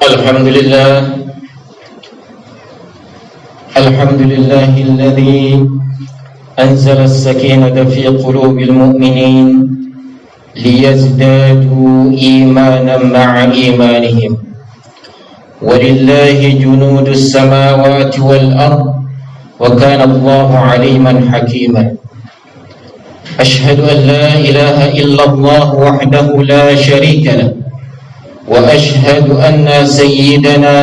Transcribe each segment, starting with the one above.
الحمد لله الذي أنزل السكينة في قلوب المؤمنين ليزدادوا إيمانا مع إيمانهم ولله جنود السماوات والأرض وكان الله عليما حكيما أشهد أن لا إله إلا الله وحده لا شريك له وأشهد أن سيدنا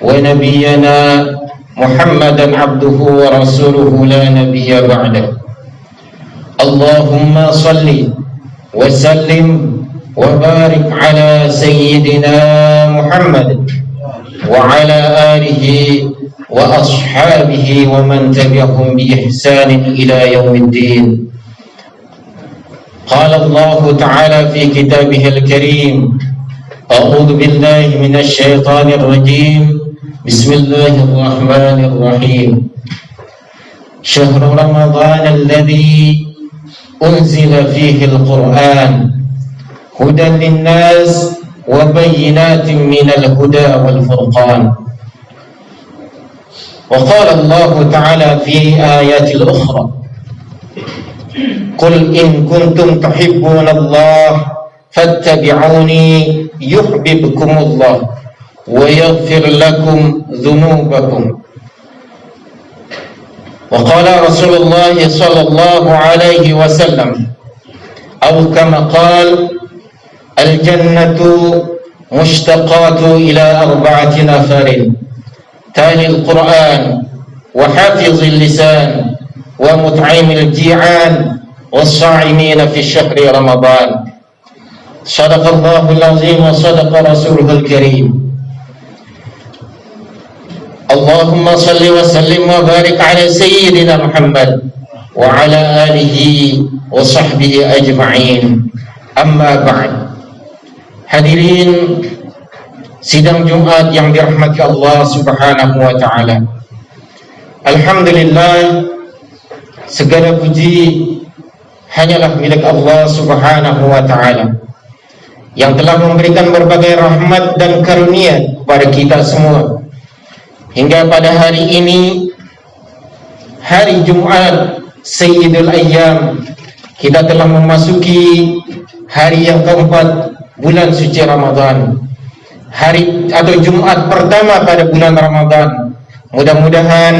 ونبينا محمدا عبده ورسوله لا نبي بعده اللهم صل وسلم وبارك على سيدنا محمد وعلى آله وأصحابه ومن تبعهم بإحسان إلى يوم الدين قال الله تعالى في كتابه الكريم أعوذ بالله من الشيطان الرجيم بسم الله الرحمن الرحيم شهر رمضان الذي أنزل فيه القرآن هدى للناس وبينات من الهدى والفرقان وقال الله تعالى في آيات الأخرى قل إن كنتم تحبون الله فاتبعوني يحببكم الله ويغفر لكم ذنوبكم وقال رسول الله صلى الله عليه وسلم أو كما قال الجنة مشتقات إلى 4 نفر تالي القرآن وحافظ اللسان ومطعم الجيعان والصائمين في شهر رمضان صدق الله العظيم وصدق رسوله الكريم اللهم صل وسلم وبارك على سيدنا محمد وعلى آله وصحبه أجمعين أما بعد hadirin sidang Jumat yang dirahmati Allah Subhanahu wa taala. Alhamdulillah, segala puji hanyalah milik Allah Subhanahu wa taala yang telah memberikan berbagai rahmat dan karunia kepada kita semua hingga pada hari ini, hari Jumat Sayyidul Ayyam, kita telah memasuki hari yang keempat bulan suci Ramadan, hari atau Jumat pertama pada bulan Ramadan. Mudah-mudahan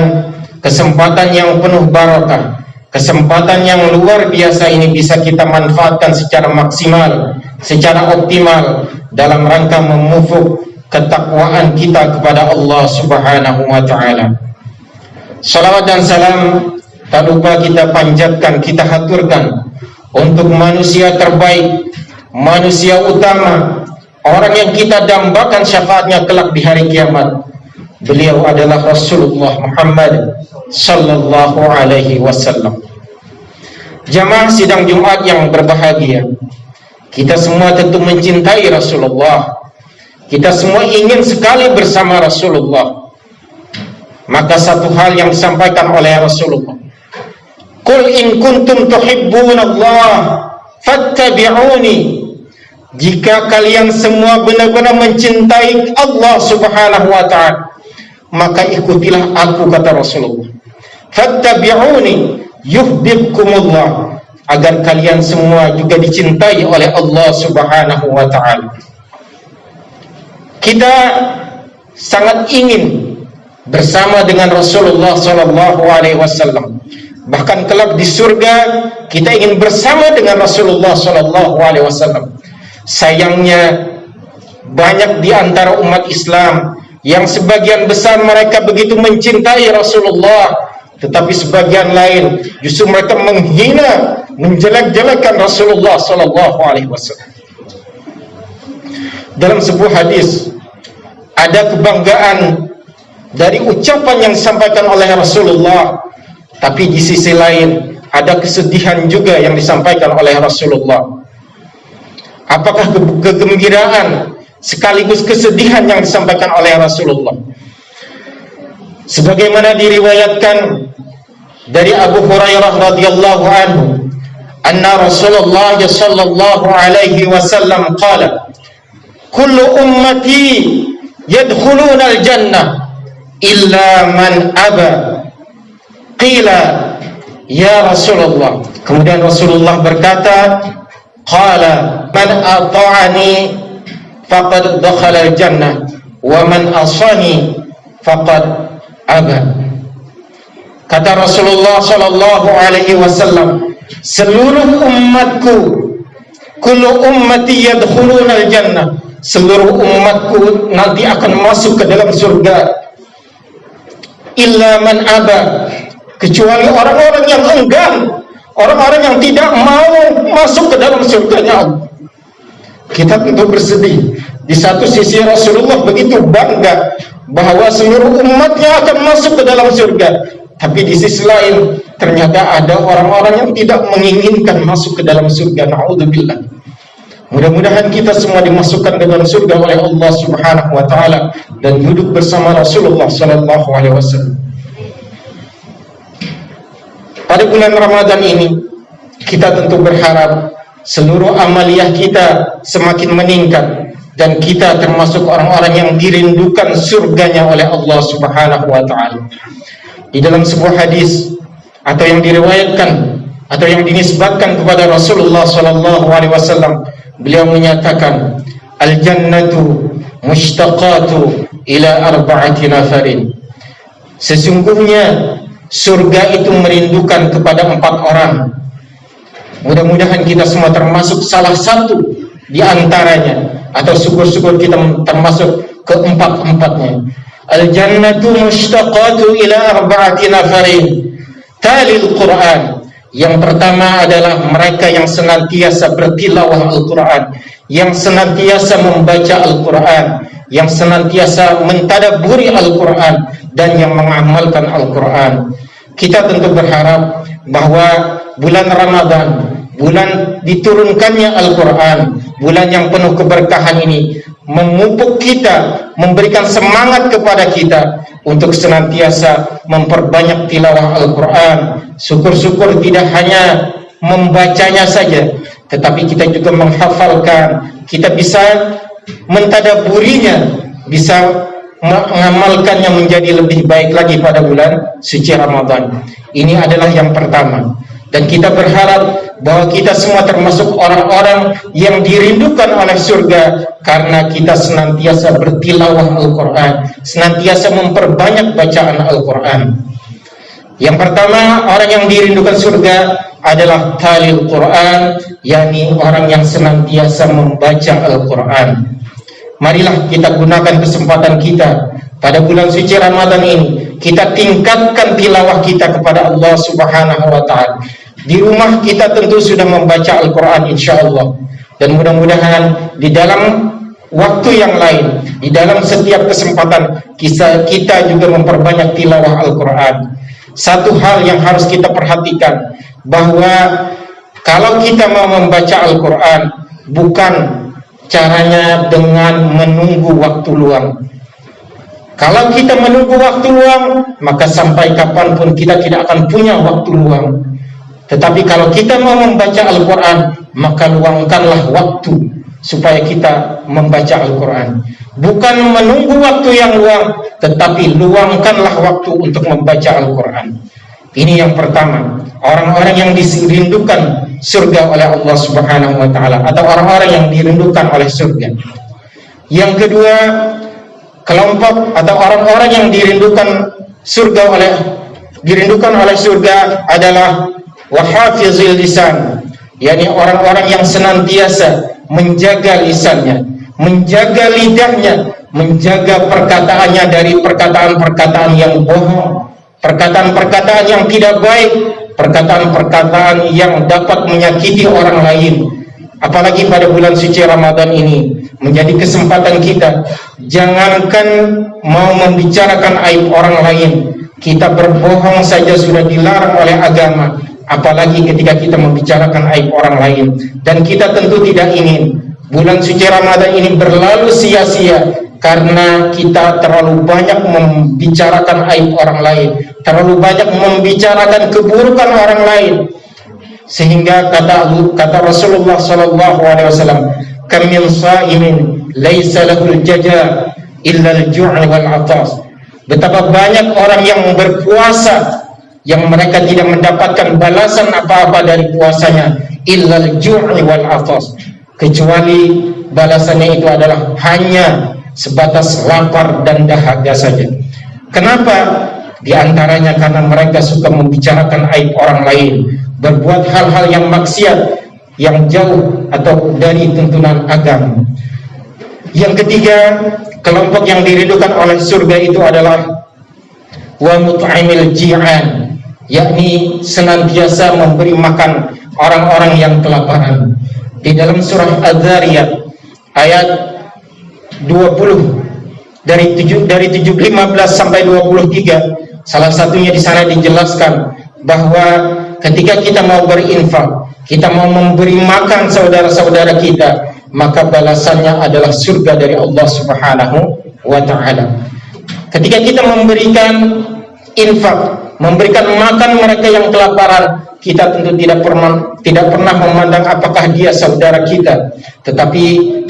kesempatan yang penuh barakah, kesempatan yang luar biasa ini bisa kita manfaatkan secara maksimal, secara optimal dalam rangka memupuk ketakwaan kita kepada Allah Subhanahu wa taala. Salawat dan salam tak lupa kita panjatkan, kita haturkan untuk manusia terbaik, manusia utama, orang yang kita dambakan syafaatnya kelak di hari kiamat. Beliau adalah Rasulullah Muhammad sallallahu alaihi wasallam. Jamaah sidang Jumat yang berbahagia, kita semua tentu mencintai Rasulullah. Kita semua ingin sekali bersama Rasulullah. Maka satu hal yang disampaikan oleh Rasulullah, Qul in kuntum tuhibbunallah fattabi'uni. Jika kalian semua benar-benar mencintai Allah Subhanahu wa ta'ala, maka ikutilah aku, kata Rasulullah. Fattabi'uni yuhibbukumullah, agar kalian semua juga dicintai oleh Allah Subhanahu wa ta'ala. Kita sangat ingin bersama dengan Rasulullah sallallahu alaihi wasallam. Bahkan kelak di surga kita ingin bersama dengan Rasulullah sallallahu alaihi wasallam. Sayangnya banyak di antara umat Islam yang sebagian besar mereka begitu mencintai Rasulullah, tetapi sebagian lain justru mereka menghina, menjelek-jelekan Rasulullah sallallahu alaihi wasallam. Dalam sebuah hadis ada kebanggaan dari ucapan yang disampaikan oleh Rasulullah, tapi di sisi lain ada kesedihan juga yang disampaikan oleh Rasulullah. Apakah kegembiraan sekaligus kesedihan yang disampaikan oleh Rasulullah? Sebagaimana diriwayatkan dari Abu Hurairah radhiyallahu anhu, anna Rasulullah sallallahu alaihi wasallam qala kullu ummati yadkhulunal jannah illa man aba. Qila ya Rasulullah. Kemudian Rasulullah berkata, qala man ata'ani faqad dakhala al-jannah wa man asani faqad aba. Kata Rasulullah sallallahu alaihi wasallam, seluruh umatku, kullu ummati yadkhulunal jannah, seluruh umatku nanti akan masuk ke dalam surga, illa man aba, kecuali orang-orang yang enggan, orang-orang yang tidak mau masuk ke dalam surganya Allah. Kita tentu bersedih. Di satu sisi Rasulullah begitu bangga bahwa seluruh umatnya akan masuk ke dalam surga, tapi di sisi lain ternyata ada orang-orang yang tidak menginginkan masuk ke dalam surga. Na'udzubillah. Mudah-mudahan kita semua dimasukkan ke dalam surga oleh Allah Subhanahu wa taala dan duduk bersama Rasulullah sallallahu alaihi wasallam. Pada bulan Ramadan ini kita tentu berharap seluruh amaliyah kita semakin meningkat dan kita termasuk orang-orang yang dirindukan surganya oleh Allah Subhanahu wa taala. Di dalam sebuah hadis atau yang diriwayatkan atau yang dinisbatkan kepada Rasulullah sallallahu alaihi wasallam, beliau menyatakan, al-jannatu mushtaqatu ila arba'ati nafarin. Sesungguhnya surga itu merindukan kepada 4 orang. Mudah-mudahan kita semua termasuk salah satu di antaranya, atau syukur-syukur kita termasuk keempat-empatnya. Al-jannatu mushtaqatu ila arba'ati nafarin talil Quran. Yang pertama adalah mereka yang senantiasa bertilawah Al-Quran, yang senantiasa membaca Al-Quran, yang senantiasa mentadabburi Al-Quran, dan yang mengamalkan Al-Quran. Kita tentu berharap bahwa bulan Ramadan, bulan diturunkannya Al-Quran, bulan yang penuh keberkahan ini memupuk kita, memberikan semangat kepada kita untuk senantiasa memperbanyak tilawah Al-Quran. Syukur-syukur tidak hanya membacanya saja, tetapi kita juga menghafalkan, kita bisa mentadaburinya, bisa mengamalkannya menjadi lebih baik lagi pada bulan suci Ramadan. Ini adalah yang pertama. Dan kita berharap bahwa kita semua termasuk orang-orang yang dirindukan oleh surga karena kita senantiasa bertilawah Al-Quran, senantiasa memperbanyak bacaan Al-Quran. Yang pertama, orang yang dirindukan surga adalah talil Quran, yakni orang yang senantiasa membaca Al-Quran. Marilah kita gunakan kesempatan kita pada bulan suci Ramadan ini, kita tingkatkan tilawah kita kepada Allah Subhanahu wa taala. Di rumah kita tentu sudah membaca Al-Quran insyaallah, dan mudah-mudahan di dalam waktu yang lain, di dalam setiap kesempatan kita juga memperbanyak tilawah Al-Quran. Satu hal yang harus kita perhatikan, bahwa kalau kita mau membaca Al-Quran, bukan caranya dengan menunggu waktu luang. Kalau kita menunggu waktu luang, maka sampai kapanpun kita tidak akan punya waktu luang. Tetapi kalau kita mau membaca Al-Quran, maka luangkanlah waktu supaya kita membaca Al-Quran. Bukan menunggu waktu yang luang, tetapi luangkanlah waktu untuk membaca Al-Quran. Ini yang pertama, orang-orang yang dirindukan surga oleh Allah Subhanahu wa taala, atau orang-orang yang dirindukan oleh surga. Yang kedua, kelompok atau orang-orang yang dirindukan oleh surga adalah wahafizil lisan, yakni orang-orang yang senantiasa menjaga lisannya, menjaga lidahnya, menjaga perkataannya dari perkataan-perkataan yang bohong, perkataan-perkataan yang tidak baik, perkataan-perkataan yang dapat menyakiti orang lain. Apalagi pada bulan suci Ramadan ini menjadi kesempatan kita, jangankan mau membicarakan aib orang lain, kita berbohong saja sudah dilarang oleh agama, apalagi ketika kita membicarakan aib orang lain. Dan kita tentu tidak ingin bulan suci Ramadan ini berlalu sia-sia karena kita terlalu banyak membicarakan aib orang lain, terlalu banyak membicarakan keburukan orang lain, sehingga kata Rasulullah sallallahu alaihi wasallam, kam min sha'imin laisa lahul jaza illal ju'i wal 'atas. Betapa banyak orang yang berpuasa yang mereka tidak mendapatkan balasan apa-apa dari puasanya, illal ju'i wal 'atas, kecuali balasannya itu adalah hanya sebatas lapar dan dahaga saja. Kenapa? Di antaranya karena mereka suka membicarakan aib orang lain, berbuat hal-hal yang maksiat yang jauh atau dari tuntunan agama. Yang ketiga, kelompok yang dirindukan oleh surga itu adalah wa mut'imil ji'an, yakni senantiasa memberi makan orang-orang yang kelaparan. Di dalam surah Az-Zariyat ayat 20 dari 15 sampai 23, salah satunya di sana dijelaskan bahwa ketika kita mau berinfak, kita mau memberi makan saudara-saudara kita, maka balasannya adalah surga dari Allah Subhanahu wa ta'ala. Ketika kita memberikan infak, memberikan makan mereka yang kelaparan, kita tentu tidak pernah memandang apakah dia saudara kita, tetapi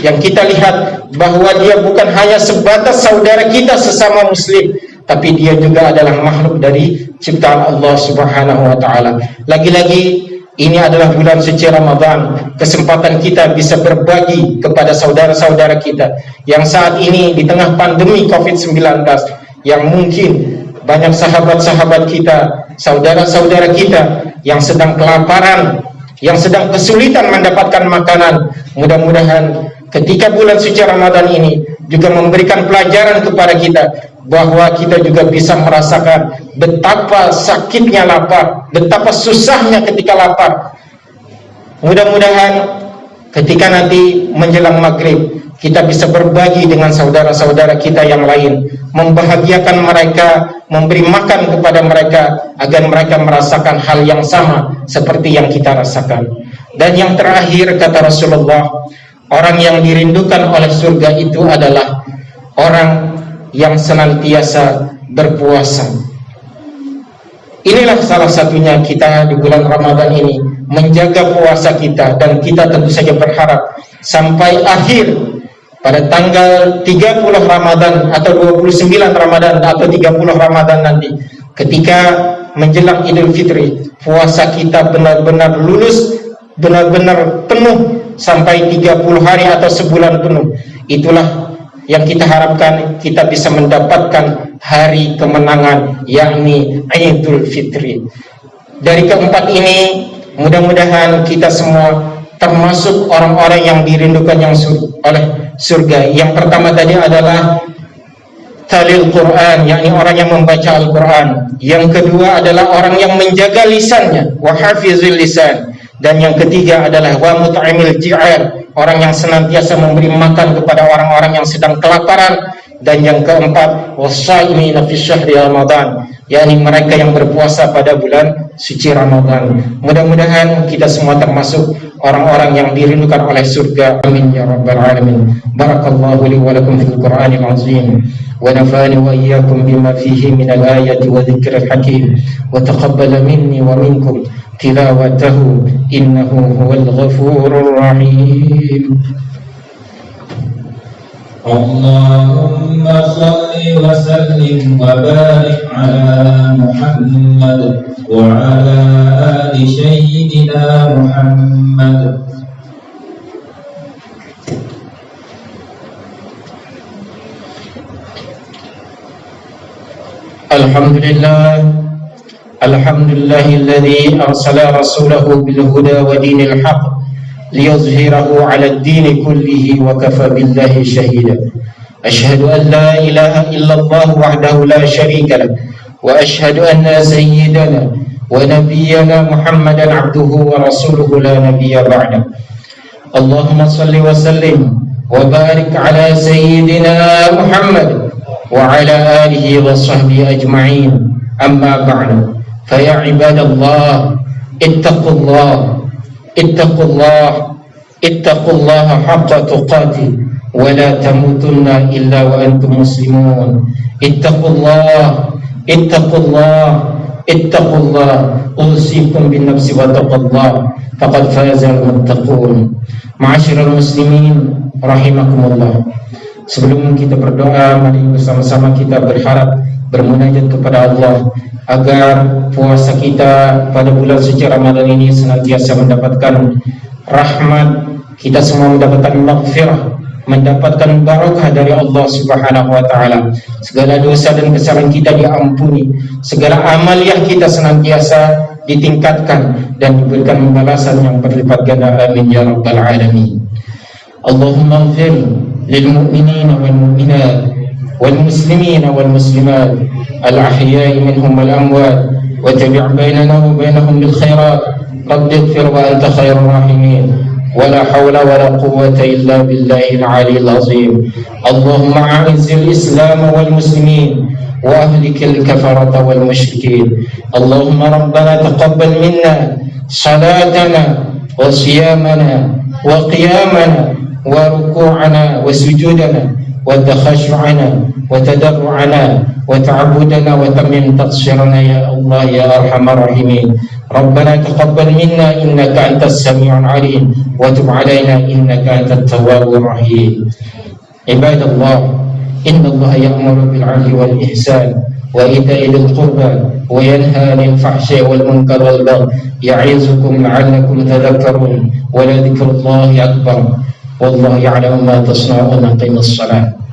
yang kita lihat bahwa dia bukan hanya sebatas saudara kita sesama muslim, tapi dia juga adalah makhluk dari ciptaan Allah Subhanahu wa ta'ala. Lagi-lagi ini adalah bulan suci Ramadan, kesempatan kita bisa berbagi kepada saudara-saudara kita yang saat ini di tengah pandemi COVID-19, yang mungkin banyak sahabat-sahabat kita, saudara-saudara kita yang sedang kelaparan, yang sedang kesulitan mendapatkan makanan. Mudah-mudahan ketika bulan suci Ramadan ini juga memberikan pelajaran kepada kita bahwa kita juga bisa merasakan betapa sakitnya lapar, betapa susahnya ketika lapar. Mudah-mudahan ketika nanti menjelang maghrib kita bisa berbagi dengan saudara-saudara kita yang lain, membahagiakan mereka, memberi makan kepada mereka agar mereka merasakan hal yang sama seperti yang kita rasakan. Dan yang terakhir, kata Rasulullah, orang yang dirindukan oleh surga itu adalah orang yang senantiasa berpuasa. Inilah salah satunya kita di bulan Ramadan ini, menjaga puasa kita, dan kita tentu saja berharap sampai akhir pada tanggal 30 Ramadan atau 29 Ramadan atau 30 Ramadan nanti, ketika menjelang Idul Fitri, puasa kita benar-benar lulus, benar-benar penuh sampai 30 hari atau sebulan penuh. Itulah yang kita harapkan, kita bisa mendapatkan hari kemenangan, yakni Idul Fitri. Dari keempat ini, mudah-mudahan kita semua termasuk orang-orang yang dirindukan oleh surga. Yang pertama tadi adalah talil Quran, yakni orang yang membaca Al-Quran. Yang kedua adalah orang yang menjaga lisannya, wa hafizil lisan. Dan yang ketiga adalah wa mut'imil ji'an, orang yang senantiasa memberi makan kepada orang-orang yang sedang kelaparan. Dan yang keempat, wasaimina fi syahri Ramadan, yakni mereka yang berpuasa pada bulan suci Ramadan. Mudah-mudahan kita semua termasuk orang-orang yang dirindukan oleh surga. Amin ya rabbal alamin. Barakallahu li wa lakum fil Qur'anil azim, wa nafa'ani wa iyyakum bima fihi minal ayati wa dzikril hakim, wa taqabbala minni wa minkum tilawatahu innahu huwal ghafurur rahim. Allahumma salli wa sallim wa barik ala Muhammad wa ala ali sayyidina Muhammad. Alhamdulillah, alhamdulillahilladzi arsala rasulahu bil huda wa dinil haqq liyuzhirahu 'ala ad-din kullihi wa kafa billahi shahida. Asyhadu an la ilaha illallah wahdahu la syarika lah, wa asyhadu anna sayyidana wa nabiyyana Muhammadan 'abduhu wa rasuluhu la nabiyya ba'da. Allahumma salli wa sallim wa barik 'ala sayyidina Muhammad wa 'ala alihi wa sahbihi ajma'in. Amma ba'du. Fa ya ibadallah, ittaqullah ittaqullaha haqqa tuqatih wa la tamutunna illa wa antum muslimun. Ittaqullah usikum bin nafsi wa taqullah faqad faza al muttaqun. Ma'asyiral muslimin rahimakumullah. Sebelum kita berdoa, mari bersama-sama kita berharap, bermunajat kepada Allah agar puasa kita pada bulan suci Ramadan ini senantiasa mendapatkan rahmat, kita semua mendapatkan maghfirah, mendapatkan barakah dari Allah Subhanahu wa taala. Segala dosa dan kesalahan kita diampuni, segala amaliah kita senantiasa ditingkatkan dan diberikan balasan yang berlipat ganda. Amin ya rabbal alamin. Allahumma ighfir lil mu'minina wal mu'minat wal muslimina wal muslimat al ahya'i minhum wal amwat wa tabi' bainana wa bainahum bil khairat. Rabbi ighfir wa anta khairur rahimin. ولا حول ولا قوة إلا بالله العلي العظيم. اللهم أعز الإسلام والمسلمين وأهلك الكفرة والمشركين. اللهم ربنا تقبل منا صلاتنا وصيامنا وقيامنا وركوعنا وسجودنا وتخشعنا وتضرعنا وتعبدنا وتمم تقصيرنا يا الله يا أرحم الراحمين. ربنا تقبل منا إنك أنت السميع العليم وتب علينا إنك أنت التواب الرحيم. عباد الله، إن الله يأمر بالعدل والإحسان وإيتاء ذي القربى وينهى عن الفحشاء والمنكر والبغي يعظكم لعلكم تذكرون. ولذكر الله أكبر والله يعلم ما تصنعون. أقيموا الصلاة.